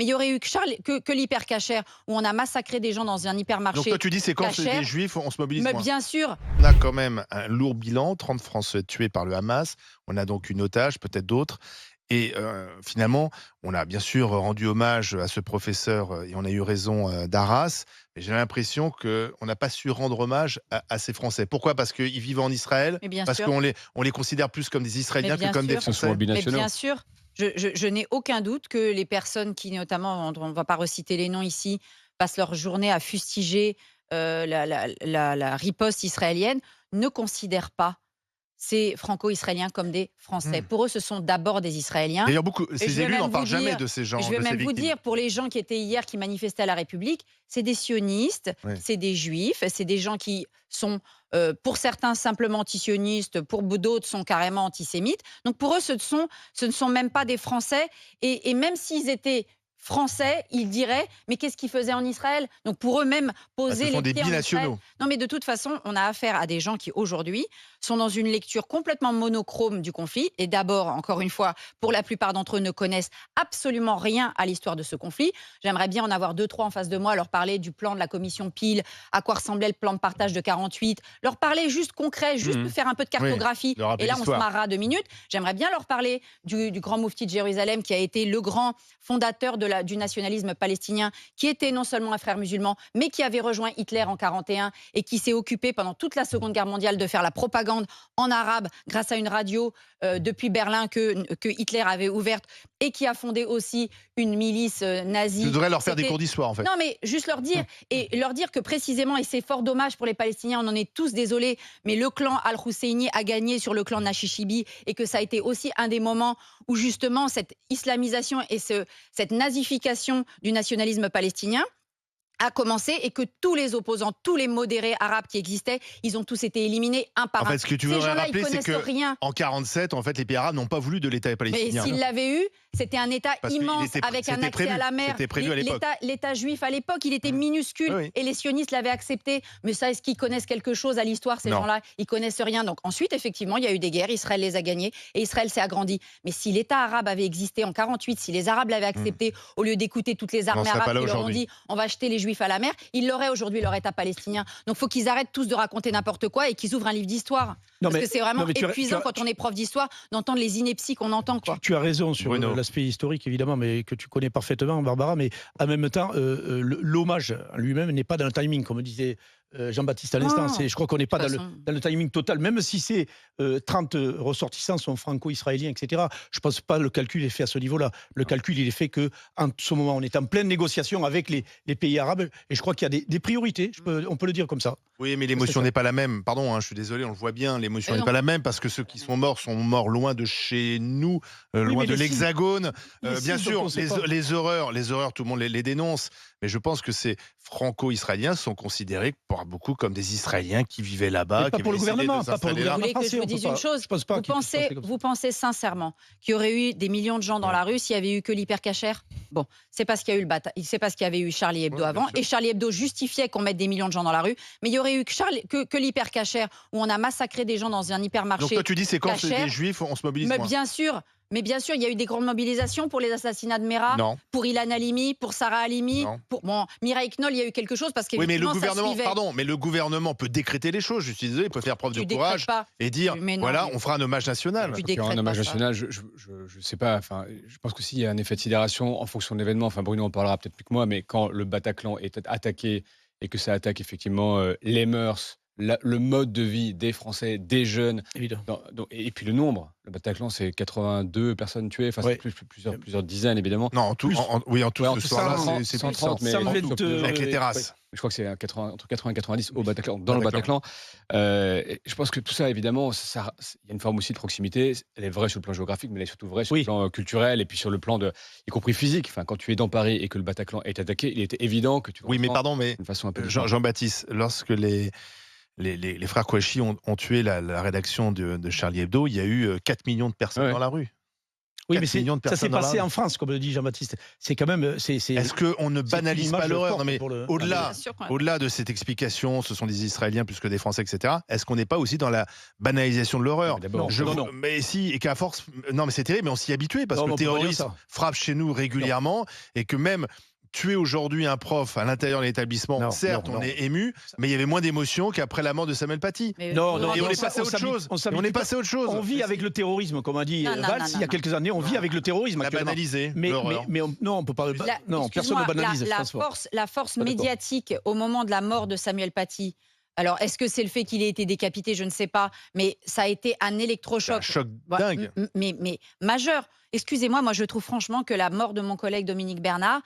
Mais il y aurait eu que l'hypercachère, où on a massacré des gens dans un hypermarché. Donc toi tu dis c'est quand c'est cachère. des juifs, on se mobilise Mais moins. bien sûr, On a quand même un lourd bilan, 30 Français tués par le Hamas, on a donc une otage, peut-être d'autres. Et finalement, on a bien sûr rendu hommage à ce professeur et on a eu raison d'Arras, mais j'ai l'impression qu'on n'a pas su rendre hommage à ces Français. Pourquoi? Parce qu'ils vivent en Israël? mais bien Parce sûr, on les considère plus comme des mais Israéliens que bien comme des sûr. Ce sont Français? Mais binationaux. bien sûr, je n'ai aucun doute que les personnes qui, notamment, on ne va pas reciter les noms ici, passent leur journée à fustiger la riposte israélienne, ne considèrent pas ces franco-israéliens comme des Français. Mmh. Pour eux, ce sont d'abord des Israéliens. D'ailleurs, beaucoup, Et je ces vais élus même n'en vous parlent jamais dire, de ces gens, je vais de ces même vous victimes. dire, pour les gens qui étaient hier, qui manifestaient à la République, c'est des sionistes, Oui. c'est des juifs, c'est des gens qui sont, pour certains, simplement antisionistes, pour d'autres, sont carrément antisémites. Donc pour eux, ce ne sont même pas des Français. Et même s'ils étaient Français, ils diraient, mais qu'est-ce qu'ils faisaient en Israël? Donc pour eux, même Bah, ce poser sont les des pieds en Israël. binationaux. Non, mais de toute façon, on a affaire à des gens qui, aujourd'hui, sont dans une lecture complètement monochrome du conflit. Et d'abord, encore une fois, pour la plupart d'entre eux, ne connaissent absolument rien à l'histoire de ce conflit. J'aimerais bien en avoir 2-3 en face de moi, leur parler du plan de la commission Peel, à quoi ressemblait le plan de partage de 48, leur parler juste concret, juste Mmh. faire un peu de Oui, cartographie. de rappeler Et là, on se l'histoire. marrera 2 minutes. J'aimerais bien leur parler du grand moufti de Jérusalem, qui a été le grand fondateur du nationalisme palestinien, qui était non seulement un frère musulman, mais qui avait rejoint Hitler en 41 et qui s'est occupé pendant toute la Seconde Guerre mondiale de faire la propagande en arabe grâce à une radio depuis Berlin que Hitler avait ouverte, et qui a fondé aussi une milice Tu nazie. devrais leur faire des C'était cours d'histoire, en fait. Non, mais juste leur dire, et leur dire que précisément, et c'est fort dommage pour les Palestiniens, on en est tous désolés, mais le clan Al-Husseini a gagné sur le clan Nashishibi, et que ça a été aussi un des moments où justement cette islamisation et cette nazification du nationalisme palestinien a commencé, et que tous les opposants, tous les modérés arabes qui existaient, ils ont tous été éliminés un par En un. fait, ce que tu Ces voudrais gens-là, ils rappeler, c'est connaissent que rien. en 47, en fait, les pays arabes n'ont pas voulu de l'État Mais palestinien. s'ils l'avaient eu, c'était un État Parce qu'il immense, était avec un c'était accès prévu. à la mer. C'était prévu à l'époque. L'État juif à l'époque, il était Mmh. minuscule, Oui, oui. et les sionistes l'avaient accepté. Mais ça, est-ce qu'ils connaissent quelque chose à l'histoire, ces Non. gens-là? Ils connaissent rien. Donc ensuite, effectivement, il y a eu des guerres, Israël les a gagnées, et Israël s'est agrandi. Mais si l'État arabe avait existé en 48, si les Arabes l'avaient Mmh. accepté, au lieu d'écouter toutes les On n'en armées serait pas arabes là qui leur ont aujourd'hui. dit on va jeter les juifs à la mer, ils l'auraient aujourd'hui, leur État palestinien. Donc il faut qu'ils arrêtent tous de raconter n'importe quoi, et qu'ils ouvrent un livre d'histoire. Non, Parce mais, que c'est vraiment non, mais épuisant, quand on est prof d'histoire, d'entendre les inepties qu'on entend, quoi. tu as raison sur Bruno. l'aspect historique, évidemment, mais que tu connais parfaitement, Barbara, mais en même temps, l'hommage en lui-même n'est pas dans le timing, comme disait Jean-Baptiste à l'instant. Non, Je crois qu'on n'est de pas toute dans façon. dans le timing total, même si ces 30 ressortissants sont franco-israéliens, etc. Je ne pense pas que le calcul est fait à ce niveau-là. Le calcul, il est fait qu'en ce moment, on est en pleine négociation avec les pays arabes, et je crois qu'il y a des priorités, on peut le dire comme ça. Oui, mais C'est l'émotion ça. n'est pas la même. Pardon, hein, je suis désolé, on le voit bien. L'émotion Mais n'est non. pas la même parce que ceux qui sont morts loin de chez nous, Oui, loin mais de les signes- l'Hexagone. les Bien signes sûr, dont on sait pas. les horreurs, tout le monde les dénonce. Mais je pense que ces franco-israéliens sont considérés par beaucoup comme des Israéliens qui vivaient là-bas, Mais pas qui pour le avaient décidé gouvernement, de pas pour le s'installer là. Vous voulez que je français, vous on peut dise pas- une chose? je pense pas Vous qu'il puisse pensez, penser comme ça. vous pensez sincèrement qu'il y aurait eu des millions de gens dans Ouais. la rue s'il y avait eu que l'hypercachère? Bon, c'est parce qu'il y a eu c'est parce qu'il y avait eu Charlie Hebdo Ouais, bien avant, sûr. et Charlie Hebdo justifiait qu'on mette des millions de gens dans la rue. Mais il y aurait eu que l'hypercachère, où on a massacré des gens dans un Donc hypermarché toi, tu dis c'est quand c'est cachère. des juifs, on se mobilise Mais moins. bien sûr, il y a eu des grandes mobilisations pour les assassinats de Mera, Non, pour Ilan Halimi, pour Sarah Halimi, non. pour Mireille Knoll. Il y a eu quelque chose parce Oui, mais le qu'effectivement, ça gouvernement, suivait. pardon, mais le gouvernement peut décréter les choses. Je suis désolé, il peut faire preuve de Tu décrètes courage pas. et dire Mais non, voilà, mais on fera un hommage national. tu Il y aura un décrètes pas hommage ça. national, je sais pas. Enfin, je pense qu'aussi il y a un effet de sidération en fonction de l'événement. Enfin, Bruno en parlera peut-être plus que moi, mais quand le Bataclan est attaqué et que ça attaque effectivement les mœurs, le mode de vie des Français, des jeunes, Évidemment. et puis le nombre. Le Bataclan, c'est 82 personnes tuées. Enfin, Ouais. c'est plusieurs dizaines évidemment. Non, en tout, Plus. oui, en tout, Ouais, en ce tout, soir-là, 130, c'est plus de 130, mais 100. mais- sur plusieurs- Avec les ouais. terrasses. Je crois que c'est entre 80 et 90 au Bataclan, dans le Bataclan. Et je pense que tout ça, évidemment, il y a une forme aussi de proximité. Elle est vraie sur le plan géographique, mais elle est surtout vraie sur Oui. le plan culturel et puis sur le plan y compris physique. Enfin, quand tu es dans Paris et que le Bataclan est attaqué, il était évident que tu Oui, mais ressens pardon, mais d'une façon un peu différente. Jean-Baptiste, lorsque les frères Kouachi ont tué la rédaction de Charlie Hebdo, il y a eu 4 millions de personnes Ouais. dans la rue. Oui, 4 mais millions de ça s'est personnes dans la passé rue. en France, comme le dit Jean-Baptiste. C'est quand même. Est-ce qu'on ne c'est une banalise image pas l'horreur? forte Non, mais pour le- au-delà, Bien sûr qu'on- au-delà de cette explication, ce sont des Israéliens plus que des Français, etc. Est-ce qu'on n'est pas aussi dans la banalisation de Non, l'horreur? mais d'abord, Non. Mais si, et qu'à force, non, mais c'est terrible, mais on s'y est habitué parce Non, que mais le on peut pas dire terrorisme ça. frappe chez nous régulièrement et que même tuer aujourd'hui un prof à l'intérieur de l'établissement, Non, certes, non, on non. est ému, mais il y avait moins d'émotion qu'après la mort de Samuel Paty. Mais Non, vous non, vous Et on rendez est passé à autre chose. on Et on s'habitue est passé à autre chose. On vit avec le terrorisme, comme a dit Non, non, Valls non, il y a non, quelques années. On vit avec le terrorisme On a actuellement. banalisé Mais l'horreur. non, on peut pas. Non, personne ne excuse-moi, banalise. je la pense pas. la force Pas d'accord. médiatique au moment de la mort de Samuel Paty. Alors, est-ce que c'est le fait qu'il ait été décapité? Je ne sais pas. Mais ça a été un C'est un électrochoc. choc Voilà, dingue. mais majeur. Excusez-moi, moi je trouve franchement que la mort de mon collègue Dominique Bernard,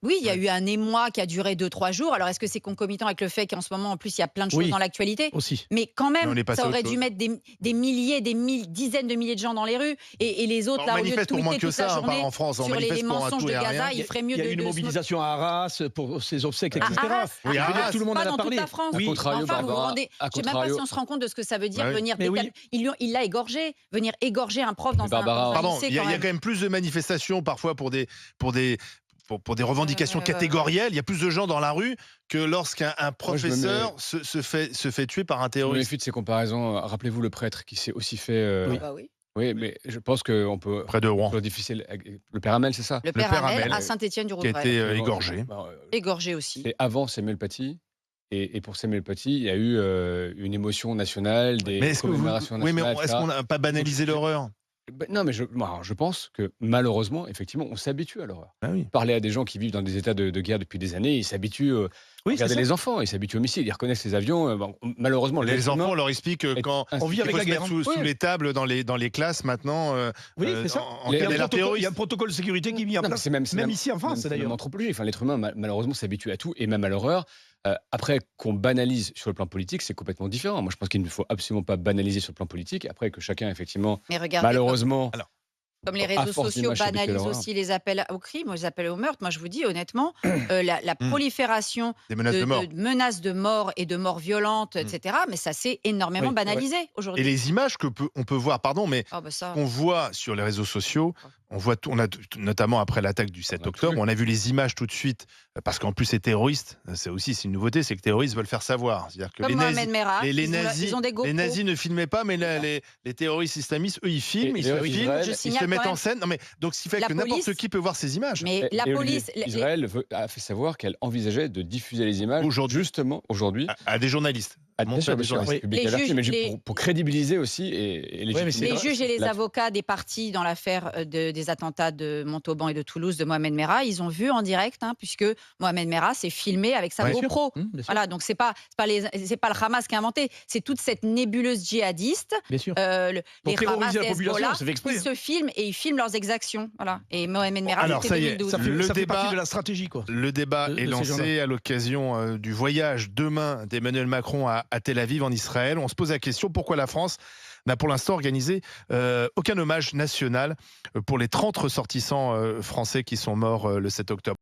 oui, il y a eu un émoi qui a duré 2-3 jours. Alors, est-ce que c'est concomitant avec le fait qu'en ce moment, en plus, il y a plein de choses Oui. dans l'actualité? Aussi. Mais quand Mais on même, est passé ça à autre aurait dû chose. mettre des milliers, dizaines de milliers de gens dans les rues. Et les autres, On là, au lieu de manifeste pour moins tweeter que toute la ça, hein, journée en France. On sur les manifeste pour un mensonges tout de et un Gaza, rien. il ferait mieux Il y a de eu une se mobilisation à Arras pour ses obsèques, À etc. Arras, Oui, à à Arras, Arras. Tout le monde pas en a dans toute parlé. la France. À contrario, Enfin, vous vous Barbara, rendez. à Je sais même pas contrario- si on se rend compte de ce que ça veut dire Bah oui. venir. Mais oui. Il l'a égorgé. Venir égorger un prof dans Mais Barbara, dans un Pardon, lycée, il y a quand quand même plus de manifestations parfois pour des revendications ouais. catégorielles. Il y a plus de gens dans la rue que lorsqu'un Moi, je me professeur se fait tuer par un Je me terroriste. méfie de ces comparaisons. Rappelez-vous le prêtre qui s'est aussi fait. Ah bah oui. Oui, mais je pense qu'on peut. Près de Rouen, Toujours difficile. Le père Hamel, c'est ça? Le père père Hamel Hamel, à Saint-Étienne-du-Rouvray. qui a été égorgé. Égorgé aussi. C'est avant Samuel Paty. Et pour Samuel Paty, il y a eu une émotion nationale, des Mais est-ce que commémorations oui, mais nationales. est-ce qu'on n'a pas banalisé l'horreur? Non, mais je pense que malheureusement, effectivement, on s'habitue à l'horreur. Ah oui. Parler à des gens qui vivent dans des états de guerre depuis des années, ils s'habituent à Oui, c'est regarder ça. les enfants, ils s'habituent aux missiles, ils reconnaissent les avions. Bon, malheureusement, Les l'être enfants, humain on leur explique que est quand ainsi On vit il avec faut la se mettre guerre. sous les tables dans les classes maintenant. Oui, c'est ça. En Les- cas Il y a un d'alerte protocole- il y a terroriste. un protocole de sécurité qui est mis en Non, mais place. c'est même Ici en France, c'est d'ailleurs. même anthropologie. Enfin, l'être humain, malheureusement, s'habitue à tout et même à l'horreur. Après, qu'on banalise sur le plan politique, c'est complètement différent. Moi, je pense qu'il ne faut absolument pas banaliser sur le plan politique. Après, que chacun, effectivement, Mais regardez, malheureusement, comme les à réseaux force sociaux d'images, s'habitue à banalisent l'horreur. aussi les appels au crime, les appels au meurtre, moi je vous dis honnêtement, la prolifération Des menaces de mort. de menaces de mort et de morts violentes, etc., mais ça s'est énormément Oui, banalisé Et aujourd'hui. les images on peut voir, pardon, mais Ah bah ça. qu'on voit sur les réseaux sociaux, on voit tout, notamment après l'attaque du 7 On a octobre, cru. on a vu les images tout de suite, parce qu'en plus c'est terroriste, c'est une nouveauté, c'est que les terroristes veulent faire savoir. C'est-à-dire que Comme les Mohamed nazis, Merah, ils ont des GoPro. les nazis ne filmaient pas, mais les terroristes islamistes, eux, ils filment, Et ils se d'ailleurs, filment, Israël- Je ils se signale mettent quand en même- scène. Non, mais, donc ce qui fait La que n'importe police- qui peut voir ces images. Mais la Et police, Israël a fait savoir qu'elle envisageait de diffuser les images Aujourd'hui. justement aujourd'hui. À des journalistes. Bien Montrer sûr, à des bien sûr, journalistes. c'est public Les averti, juges- mais juste les- pour crédibiliser aussi et Ouais, mais c'est les vrai. juges et les La- avocats des parties dans l'affaire des attentats de Montauban et de Toulouse de Mohamed Merah, ils ont vu en direct, puisque Mohamed Merah s'est filmé avec sa Ouais. GoPro. Bien sûr. Voilà, donc c'est pas le Hamas qui a inventé, c'est toute cette nébuleuse djihadiste, Bien sûr. les Pour Hamas, terroriser les la population, Hezbollah, c'est fait exprès. ils se filment et ils filment leurs exactions. Voilà. Et Mohamed Merah, Alors, c'était ça y est, 2012. Ça fait, Le ça fait débat- partie de la stratégie, quoi. Le débat De est ces lancé gens-là. à l'occasion du voyage demain d'Emmanuel Macron à Tel Aviv en Israël. On se pose la question pourquoi la France n'a pour l'instant organisé aucun hommage national pour les 30 ressortissants français qui sont morts le 7 octobre.